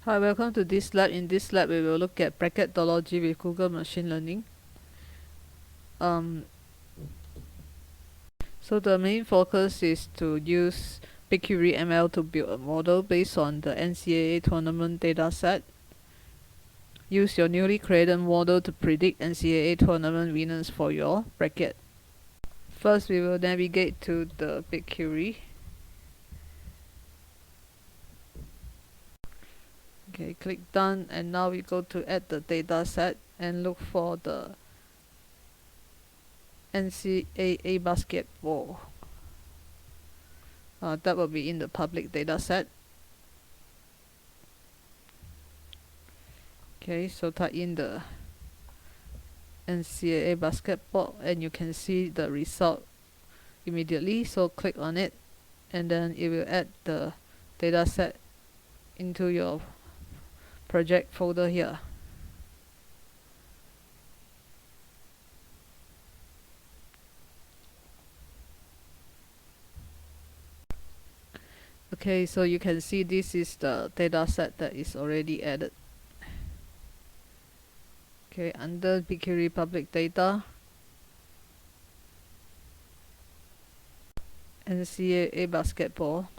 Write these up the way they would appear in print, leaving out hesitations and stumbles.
Hi, welcome to this lab. In this lab, we will look at bracketology with Google Machine Learning. So the main focus is to use BigQuery ML to build a model based on the NCAA tournament dataset. Use your newly created model to predict NCAA tournament winners for your bracket. First, we will navigate to the BigQuery. Okay, click done, and now we go to add the dataset and look for the NCAA basketball. That will be in the public dataset. Okay, so type in the NCAA basketball and you can see the result immediately. So click on it and then it will add the dataset into your project folder here. Okay, so you can see this is the dataset that is already added. Okay, under BigQuery public data, NCAA basketball,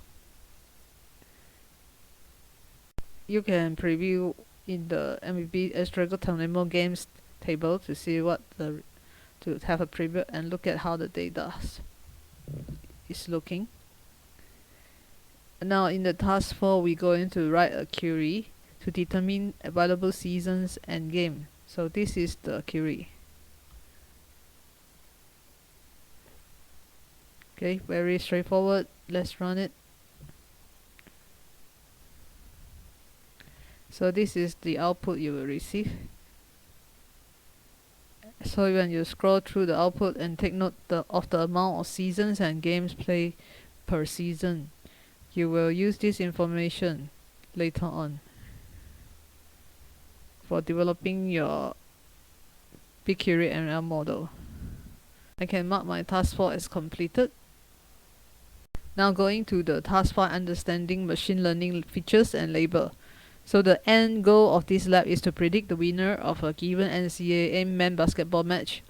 you can preview in the MVP Historical Tournament Games table to see what to have a preview and look at how the data is looking. Now in the task 4, we're going to write a query to determine available seasons and game. So this is the query. Okay, very straightforward. Let's run it. So this is the output you will receive. So when you scroll through the output and take note of the amount of seasons and games played per season, you will use this information later on for developing your BigQuery ML model. I can mark my task 4 as completed. Now going to the task 5, understanding machine learning features and label. So the end goal of this lab is to predict the winner of a given NCAA men's basketball match.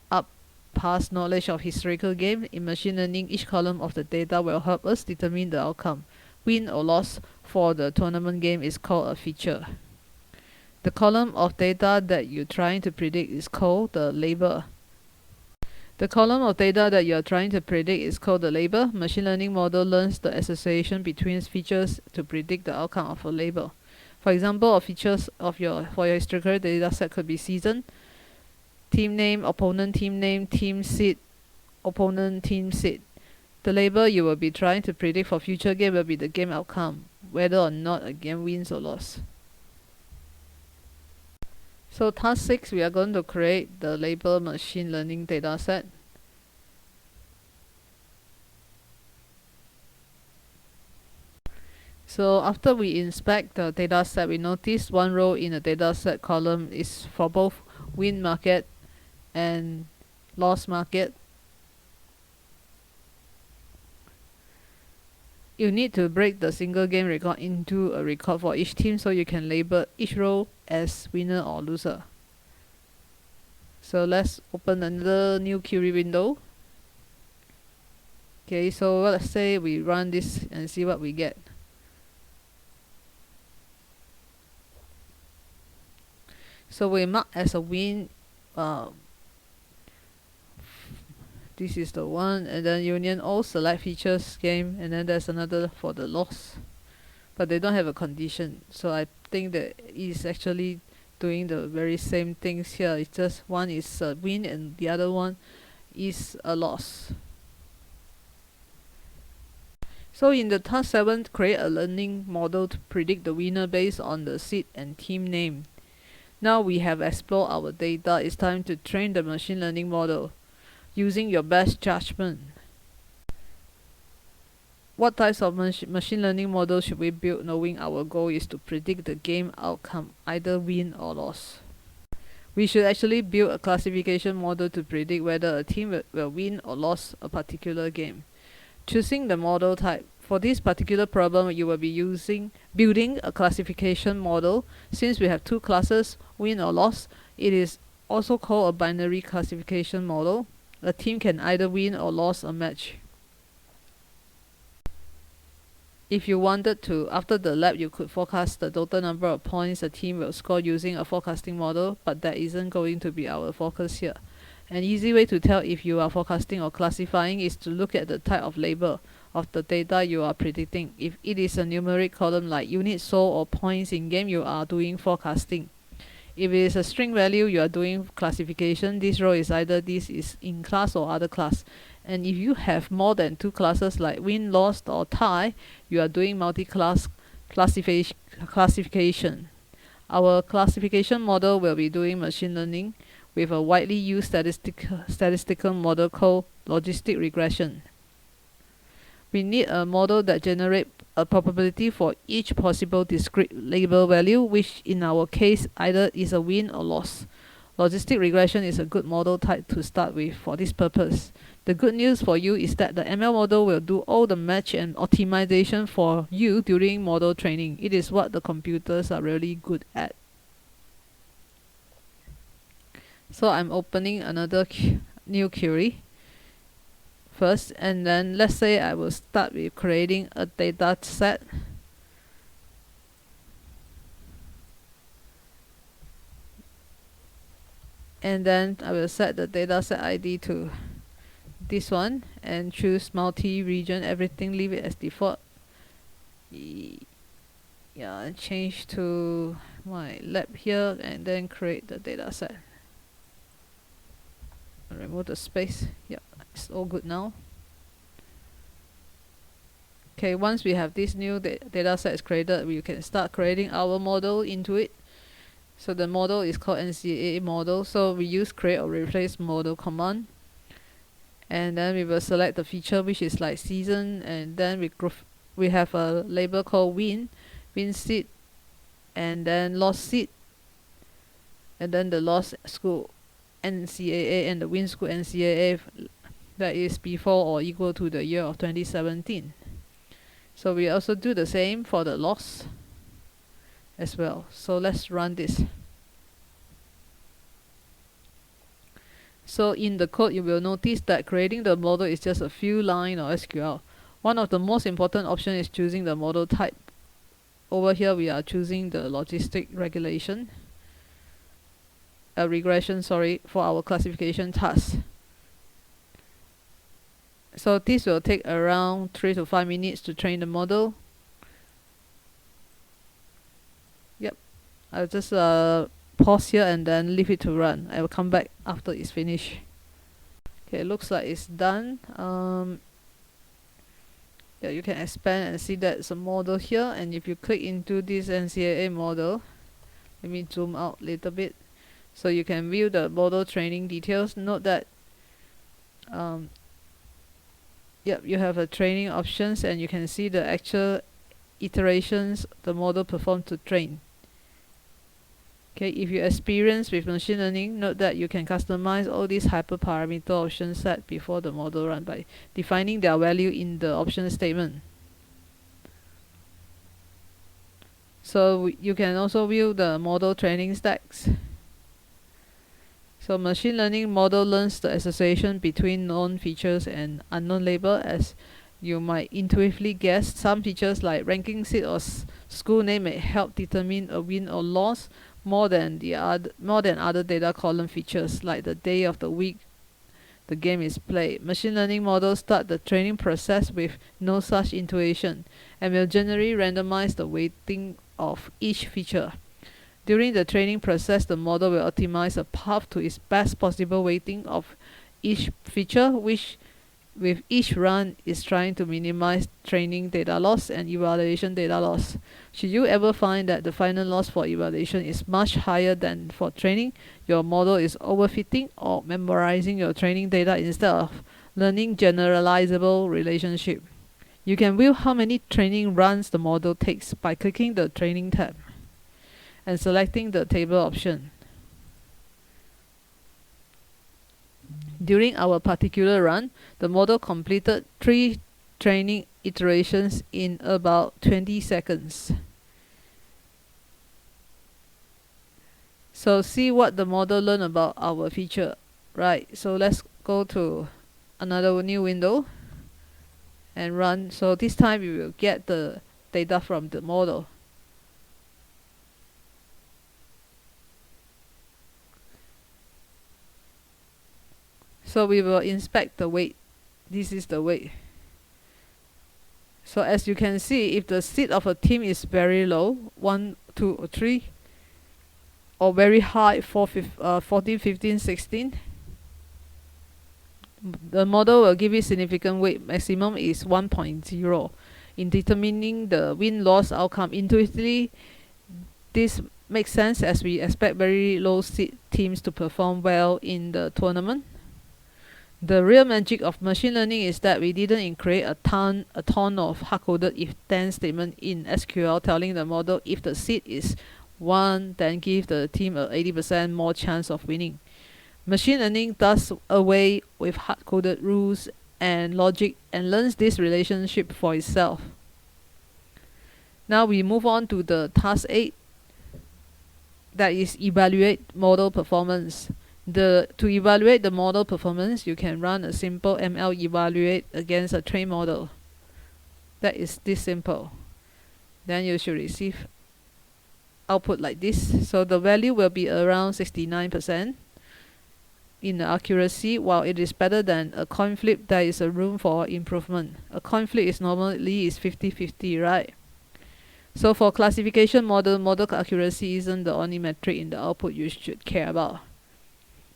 Up past knowledge of historical game, in machine learning, each column of the data will help us determine the outcome. Win or loss for the tournament game is called a feature. The column of data that you're trying to predict is called the label. The column of data that you are trying to predict is called the label. Machine learning model learns the association between features to predict the outcome of a label. For example, of features for your historical dataset could be season, team name, opponent team name, team seed, opponent team seed. The label you will be trying to predict for future game will be the game outcome, whether or not a game wins or lost. So task 6, we are going to create the label machine learning dataset. So after we inspect the dataset, we notice one row in the dataset column is for both win market and loss market. You need to break the single game record into a record for each team so you can label each row as winner or loser. So let's open another new query window. Okay, so let's say we run this and see what we get. So we mark as a win. This is the one, and then union all select features game, and then there's another for the loss, but they don't have a condition. So I think that is actually doing the very same things here. It's just one is a win and the other one is a loss. So in the task 7, create a learning model to predict the winner based on the seed and team name. Now we have explored our data. It's time to train the machine learning model using your best judgment. What types of machine learning models should we build, knowing our goal is to predict the game outcome, either win or loss? We should actually build a classification model to predict whether a team will win or lose a particular game. Choosing the model type for this particular problem, you will be building a classification model. Since we have two classes, win or loss, it is also called a binary classification model. A team can either win or lose a match. If you wanted to, after the lab, you could forecast the total number of points a team will score using a forecasting model, but that isn't going to be our focus here. An easy way to tell if you are forecasting or classifying is to look at the type of label of the data you are predicting. If it is a numeric column like units sold or points in game, you are doing forecasting. If it is a string value, you are doing classification. This row is either this is in class or other class. And if you have more than two classes like win, lost, or tie, you are doing multi-class classification. Our classification model will be doing machine learning with a widely used statistical model called logistic regression. We need a model that generates a probability for each possible discrete label value, which in our case either is a win or loss. Logistic regression is a good model type to start with for this purpose. The good news for you is that the ML model will do all the match and optimization for you during model training. It is what the computers are really good at. So I'm opening another new query first, and then let's say I will start with creating a data set. And then I will set the dataset ID to this one and choose multi-region, everything, leave it as default. Yeah, and change to my lab here, and then create the dataset. Remove the space. Yeah, it's all good now. Okay, once we have this new dataset is created, we can start creating our model into it. So the model is called NCAA model. So we use create or replace model command. And then we will select the feature which is like season, and then we have a label called win seed, and then loss seed, and then the loss school NCAA and the win school NCAA, that is before or equal to the year of 2017. So we also do the same for the loss as well. So let's run this. So in the code, you will notice that creating the model is just a few lines of SQL. One of the most important options is choosing the model type. Over here, we are choosing the logistic regression, for our classification task. So this will take around 3 to 5 minutes to train the model. Yep, I'll just pause here and then leave it to run. I will come back after it's finished. Okay, it looks like it's done. Yeah, you can expand and see that it's a model here, and if you click into this NCAA model, let me zoom out a little bit so you can view the model training details. Note that yep, you have a training options, and you can see the actual iterations the model performed to train. Okay, if you experience with machine learning, note that you can customize all these hyperparameter options set before the model run by defining their value in the option statement. So you can also view the model training stacks. So machine learning model learns the association between known features and unknown label. As you might intuitively guess, some features like ranking seed or school name may help determine a win or loss more than other data column features like the day of the week the game is played. Machine learning models start the training process with no such intuition and will generally randomize the weighting of each feature. During the training process, the model will optimize a path to its best possible weighting of each feature, which with each run is trying to minimize training data loss and evaluation data loss. Should you ever find that the final loss for evaluation is much higher than for training, your model is overfitting or memorizing your training data instead of learning generalizable relationship. You can view how many training runs the model takes by clicking the Training tab and selecting the table option. During our particular run, the model completed three training iterations in about 20 seconds. So see what the model learned about our feature. Right, so let's go to another new window and run. So this time we will get the data from the model. So we will inspect the weight. This is the weight. So as you can see, if the seed of a team is very low, 1, 2, or 3, or very high, 14, 15, 16, the model will give you significant weight. Maximum is 1.0. In determining the win-loss outcome, intuitively, this makes sense as we expect very low seed teams to perform well in the tournament. The real magic of machine learning is that we didn't create a ton of hard-coded if-then statement in SQL telling the model if the seed is 1, then give the team a 80% more chance of winning. Machine learning does away with hard-coded rules and logic and learns this relationship for itself. Now we move on to the task 8, that is evaluate model performance. To evaluate the model performance, you can run a simple ML evaluate against a trained model. That is this simple. Then you should receive output like this. So the value will be around 69% in the accuracy, while it is better than a coin flip. There is a room for improvement. A coin flip is normally 50-50, right? So for classification model accuracy isn't the only metric in the output you should care about.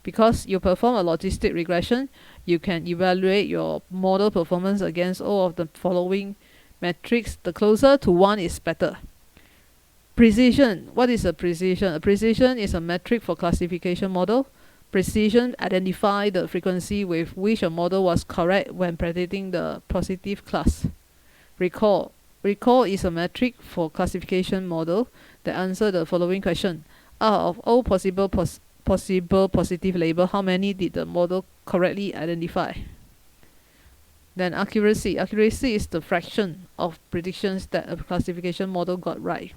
Because you perform a logistic regression, you can evaluate your model performance against all of the following metrics. The closer to 1 is better. Precision. What is a precision? A precision is a metric for classification model. Precision identifies the frequency with which a model was correct when predicting the positive class. Recall. Recall is a metric for classification model that answers the following question. Out of all possible positive label, how many did the model correctly identify? Then accuracy. Accuracy is the fraction of predictions that a classification model got right.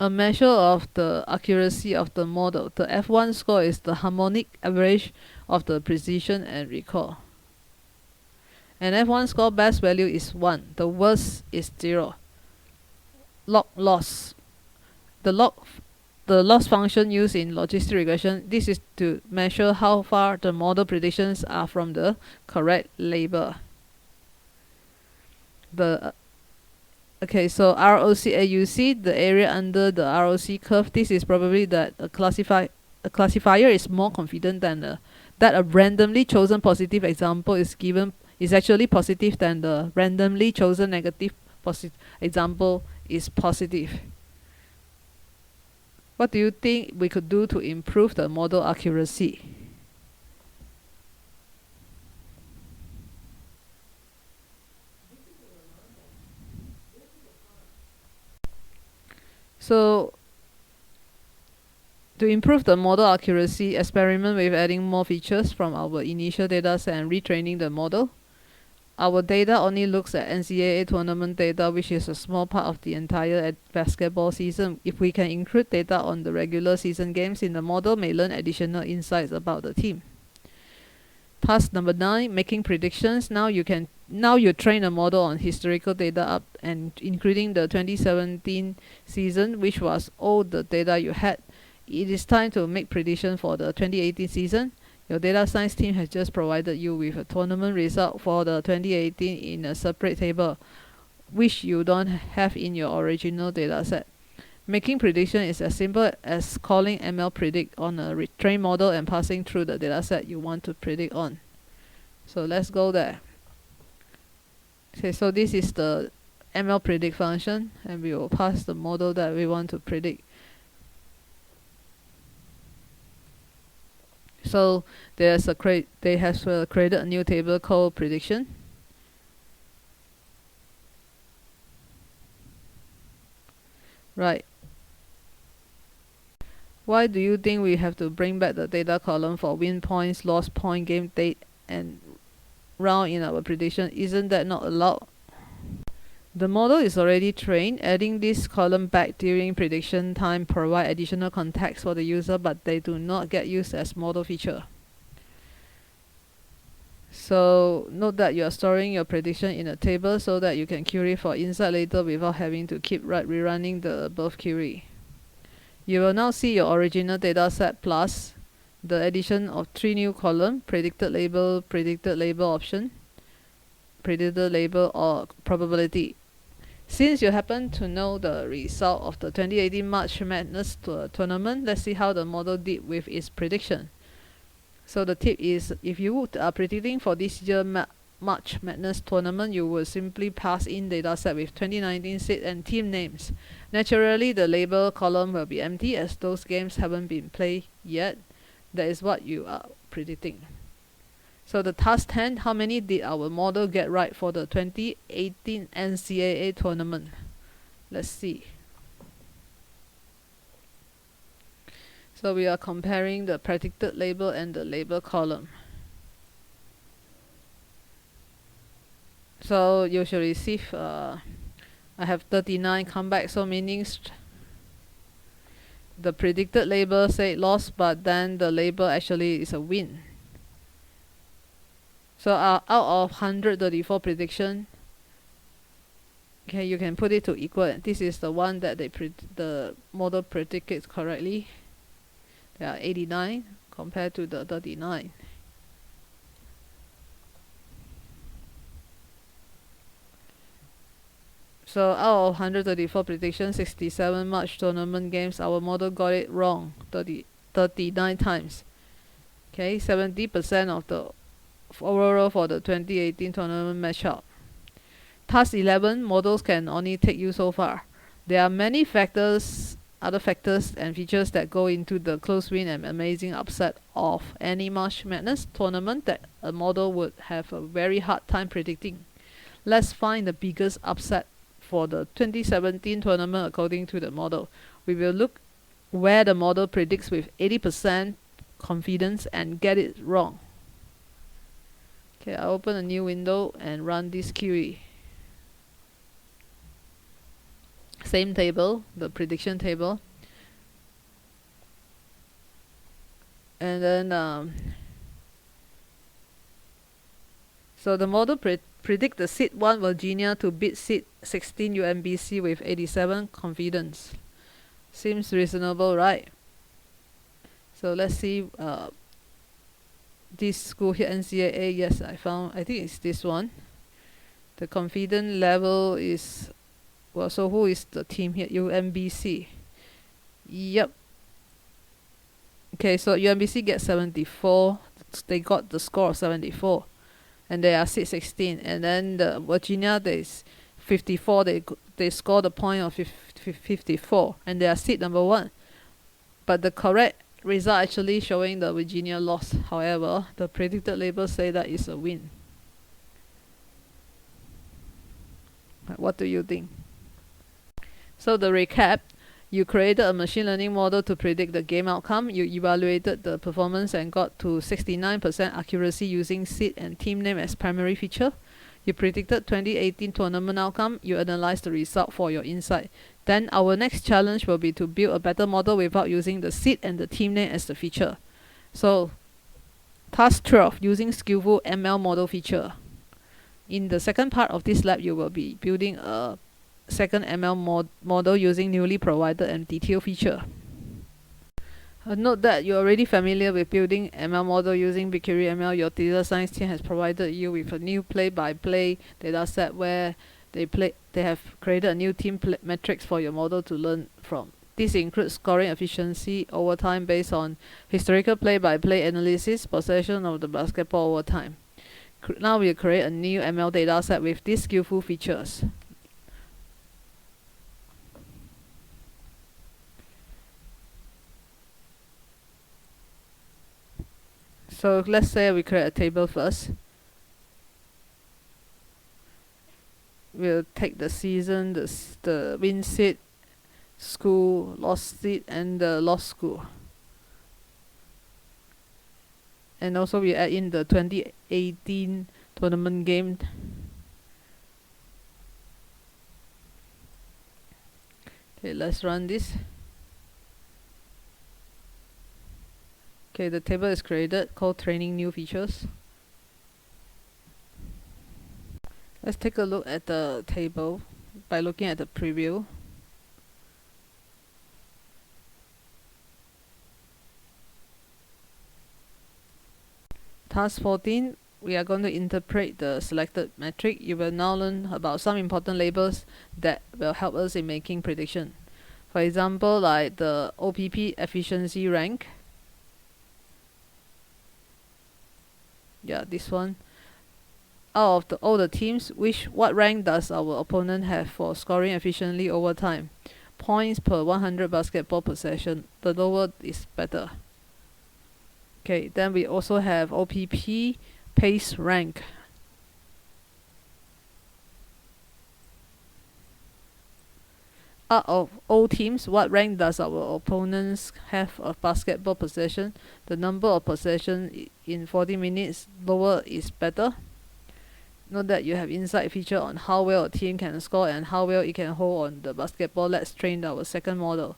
A measure of the accuracy of the model. The F1 score is the harmonic average of the precision and recall. An F1 score best value is 1. The worst is 0. Log loss. The loss function used in logistic regression, this is to measure how far the model predictions are from the correct label. Okay, so ROC AUC, the area under the ROC curve, this is probably that a classifier is more confident than that a randomly chosen positive example is actually positive than the randomly chosen negative example is positive. What do you think we could do to improve the model accuracy? So to improve the model accuracy, experiment with adding more features from our initial dataset and retraining the model. Our data only looks at NCAA tournament data, which is a small part of the entire basketball season. If we can include data on the regular season games in the model, may learn additional insights about the team. Task number 9, making predictions. Now you train a model on historical data up and including the 2017 season, which was all the data you had. It is time to make prediction for the 2018 season. Your data science team has just provided you with a tournament result for the 2018 in a separate table, which you don't have in your original dataset. Making prediction is as simple as calling ML predict on a trained model and passing through the dataset you want to predict on. So let's go there. Okay, so this is the ML predict function, and we will pass the model that we want to predict. So they have created a new table called prediction. Right. Why do you think we have to bring back the data column for win points, loss point, game date, and round in our prediction. Isn't that not allowed? The model is already trained. Adding this column back during prediction time provide additional context for the user, but they do not get used as model feature. So note that you are storing your prediction in a table so that you can query for insight later without having to keep rerunning the above query. You will now see your original dataset plus the addition of 3 new columns: predicted label option, predicted label, or probability. Since you happen to know the result of the 2018 March Madness tournament, let's see how the model did with its prediction. So the tip is, if you are predicting for this year March Madness tournament, you will simply pass in dataset with 2019 seed and team names. Naturally, the label column will be empty as those games haven't been played yet. That is what you are predicting. So the task 10, how many did our model get right for the 2018 NCAA tournament? Let's see. So we are comparing the predicted label and the label column. So you should receive, I have 39 comeback, so meaning the predicted label say loss, but then the label actually is a win. So out of 134 prediction, okay, you can put it to equal. This is the one that the model predicted correctly. There are 89 compared to the 39. So out of 134 predictions, 67 March tournament games, our model got it wrong 39 times. Okay, 70% of the overall for the 2018 tournament matchup. Task 11, models can only take you so far. There are many other factors and features that go into the close win and amazing upset of any March Madness tournament that a model would have a very hard time predicting. Let's find the biggest upset for the 2017 tournament according to the model. We will look where the model predicts with 80% confidence and get it wrong. Okay, I open a new window and run this query. Same table, the prediction table. And then so the model predict the seed 1 Virginia to beat seed 16 UMBC with 87 confidence. Seems reasonable, right? So let's see this school here, NCAA. Yes, I think it's this one. The confidence level is, well, so who is the team here? UMBC. Yep. Okay, so UMBC gets 74. They got the score of 74. And they are seed 16. And then the Virginia, there's 54. They score the point of 54. And they are seed number 1. But the correct result actually showing the Virginia loss. However, the predicted label say that is a win. What do you think? So the recap, you created a machine learning model to predict the game outcome. You evaluated the performance and got to 69% accuracy using seed and team name as primary feature. You predicted 2018 tournament outcome. You analyzed the result for your insight. Then our next challenge will be to build a better model without using the seed and the team name as the feature. So task 12, using skillful ML model feature. In the second part of this lab, you will be building a second ML model using newly provided and detailed feature. Note that you're already familiar with building ML model using BigQuery ML. Your data science team has provided you with a new play-by-play dataset where they have created a new team metrics for your model to learn from. This includes scoring efficiency over time based on historical play-by-play analysis, possession of the basketball over time. Now we'll create a new ML dataset with these skillful features. So let's say we create a table first. We'll take the season, the win seed, school, lost seed, and the lost school. And also we add in the 2018 tournament game. Okay, let's run this. Okay, the table is created called training new features. Let's take a look at the table by looking at the preview. Task 14, we are going to interpret the selected metric. You will now learn about some important labels that will help us in making prediction. For example, like the OPP efficiency rank. Yeah, this one. Out of all the teams, what rank does our opponent have for scoring efficiently over time? Points per 100 basketball possession. The lower is better. Okay, then we also have OPP pace rank. Out of all teams, what rank does our opponents have of basketball possession? The number of possession in 40 minutes, lower is better. Note that you have insight feature on how well a team can score and how well it can hold on the basketball. Let's train our second model.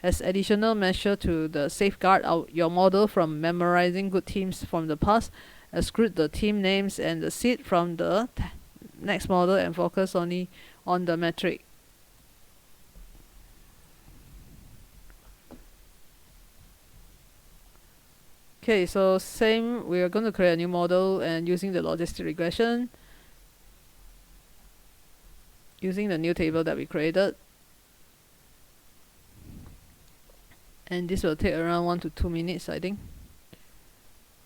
As additional measure to the safeguard your model from memorizing good teams from the past, exclude the team names and the seed from the next model and focus only on the metric. Okay, so same, we are going to create a new model and using the logistic regression, using the new table that we created. And this will take around 1 to 2 minutes, I think,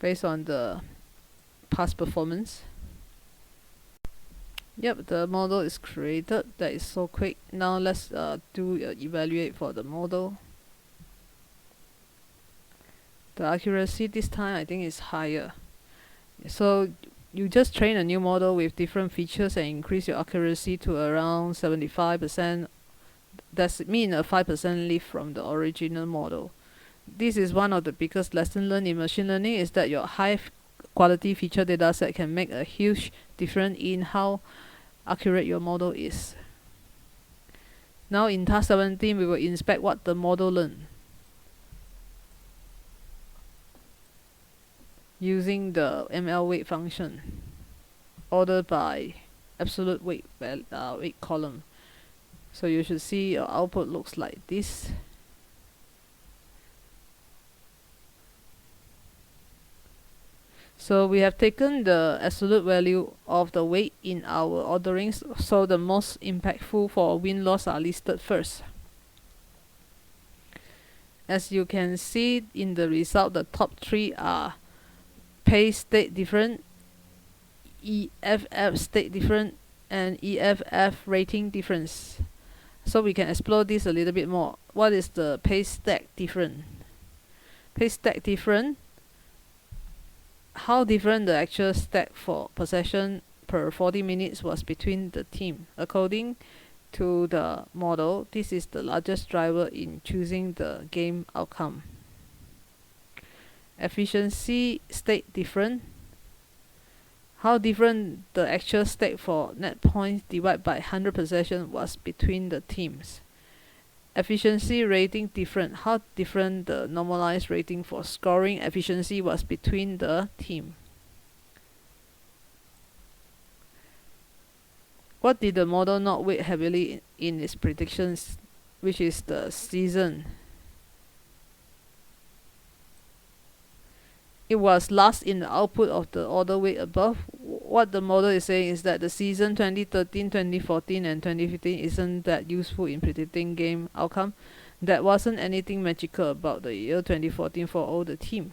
based on the past performance. Yep, the model is created. That is so quick. Now let's evaluate for the model. The accuracy this time I think is higher. So you just train a new model with different features and increase your accuracy to around 75%. That's mean a 5% lift from the original model. This is one of the biggest lessons learned in machine learning, is that your high quality feature dataset can make a huge difference in how accurate your model is. Now in task 17, we will inspect what the model learned using the ML weight function, ordered by absolute weight column. So you should see your output looks like this. So we have taken the absolute value of the weight in our orderings, so the most impactful for win-loss are listed first. As you can see in the result, the top 3 are pace state different, EFF state different, and EFF rating difference. So we can explore this a little bit more. What is the pace stack different? Pace stack different. How different the actual stack for possession per 40 minutes was between the team. According to the model, this is the largest driver in choosing the game outcome. Efficiency state different. How different the actual stack for net points divided by 100 possession was between the teams. Efficiency rating different. How different the normalized rating for scoring efficiency was between the team. What did the model not weight heavily in its predictions, which is the season? It was last in the output of the order weight above. What the model is saying is that the season 2013, 2014 and 2015 isn't that useful in predicting game outcome. There wasn't anything magical about the year 2014 for all the team.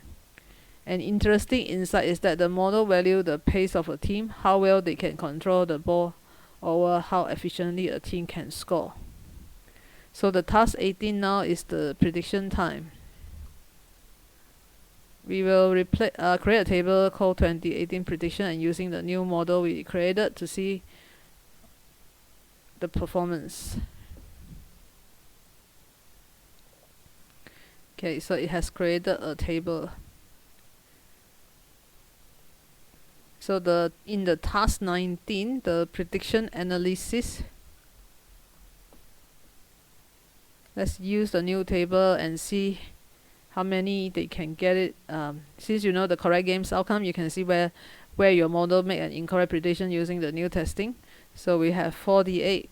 An interesting insight is that the model valued the pace of a team, how well they can control the ball, or how efficiently a team can score. So the task 18 now is the prediction time. We will create a table called 2018 prediction, and using the new model we created to see the performance. Okay, so it has created a table. So in the task 19, the prediction analysis, let's use the new table and see how many they can get it. Since you know the correct game's outcome, you can see where your model made an incorrect prediction using the new testing. So we have 48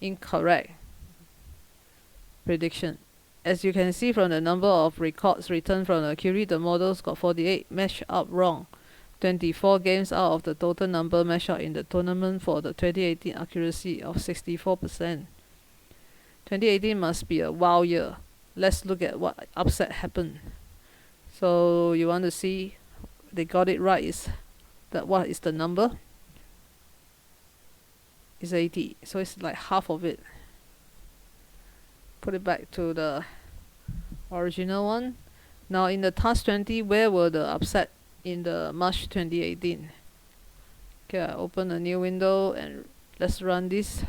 incorrect prediction. As you can see from the number of records returned from the query, the models got 48 matched up wrong. 24 games out of the total number matched up in the tournament for the 2018 accuracy of 64%. 2018 must be a wild year. Let's look at what upset happened. So you want to see they got it right, is that what is the number? It's 80. So it's like half of it. Put it back to the original one. Now in the task 20, where were the upset in the March 2018? Okay, I open a new window and let's run this.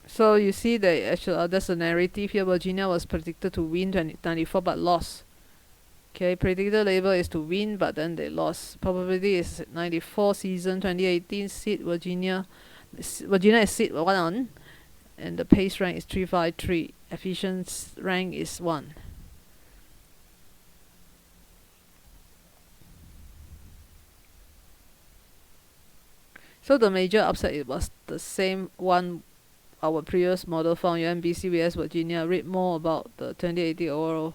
So you see that actually there's a narrative here. Virginia was predicted to win 2094 but lost. Okay, predicted label is to win but then they lost. Probability is 94, season 2018, seed Virginia. Virginia is seed 1 and the pace rank is 353. Efficiency rank is 1. So the major upset, it was the same one our previous model found. UMBC vs Virginia. Read more about the 2018 overall.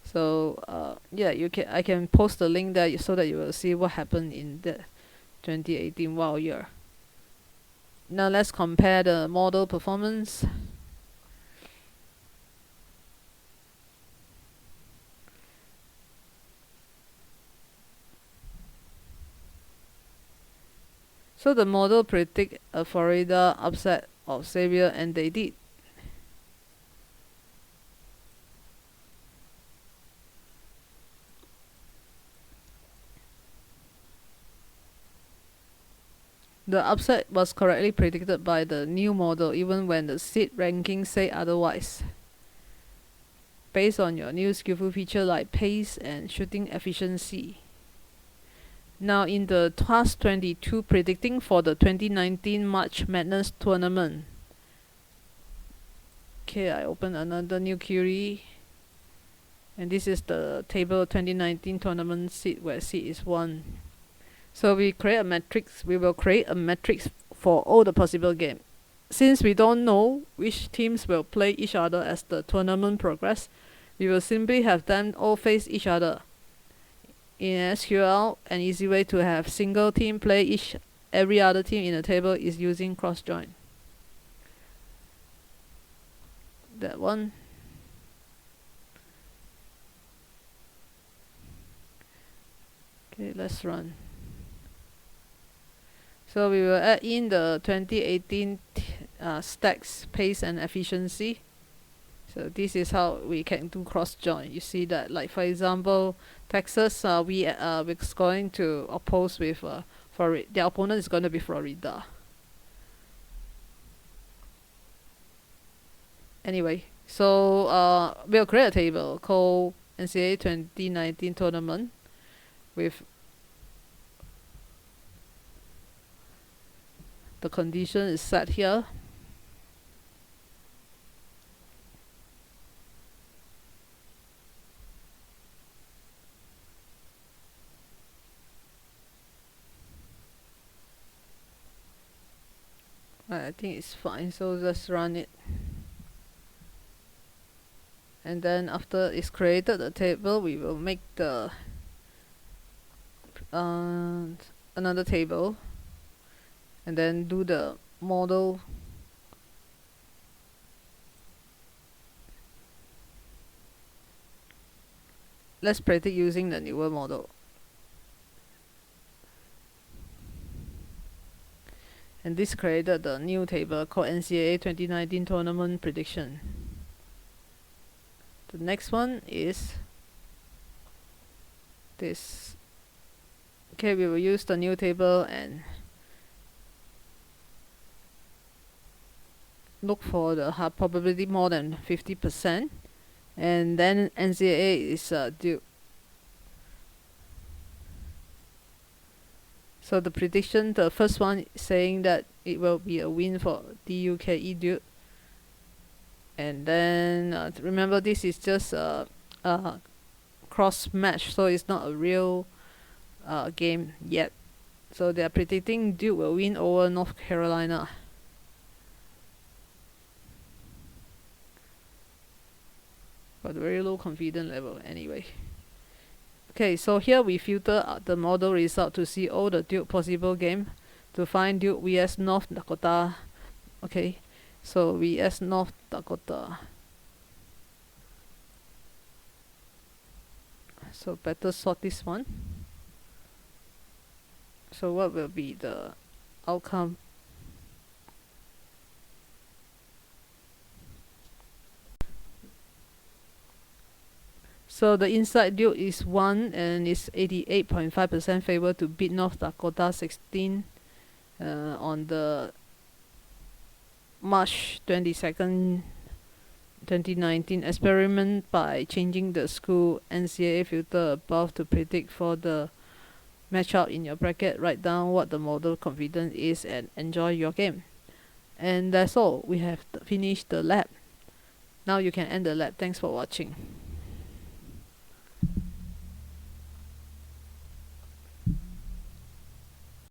So yeah, I can post the link there so that you will see what happened in the 2018 wild year. Now let's compare the model performance. So the model predict a Florida upset of Xavier, and they did. The upset was correctly predicted by the new model even when the seed rankings say otherwise, based on your new skillful feature like pace and shooting efficiency. Now in the task 22, predicting for the 2019 March Madness tournament. Okay, I open another new query. And this is the table 2019 tournament seed where seed is 1. So we create a matrix. We will create a matrix for all the possible games. Since we don't know which teams will play each other as the tournament progress, we will simply have them all face each other. In SQL, an easy way to have single team play every other team in a table is using cross join. That one. Okay, let's run. So we will add in the 2018 stacks, pace and efficiency. So this is how we can do cross join. You see that, like for example, Texas, we're going to oppose with Florida. The opponent is going to be Florida. Anyway, so we'll create a table called NCAA 2019 tournament with the condition is set here. I think it's fine, so just run it. And then after it's created the table, we will make the another table and then do the model. Let's predict using the newer model. And this created the new table called NCAA 2019 tournament prediction. The next one is this. Okay, we will use the new table and look for the high probability more than 50%, and then NCAA is due. So the prediction, the first one saying that it will be a win for DUKE Duke. And then remember, this is just a cross match, so it's not a real game yet. So they are predicting Duke will win over North Carolina. But very low confidence level anyway. Okay, so here we filter the model result to see all the Duke possible game to find Duke vs North Dakota. Okay, so vs North Dakota. So better sort this one. So what will be the outcome? So the inside Duke is 1 and is 88.5% favor to beat North Dakota 16 on the March 22nd, 2019 experiment by changing the school NCAA filter above to predict for the matchup in your bracket. Write down what the model confidence is and enjoy your game. And that's all. We have finished the lab. Now you can end the lab. Thanks for watching.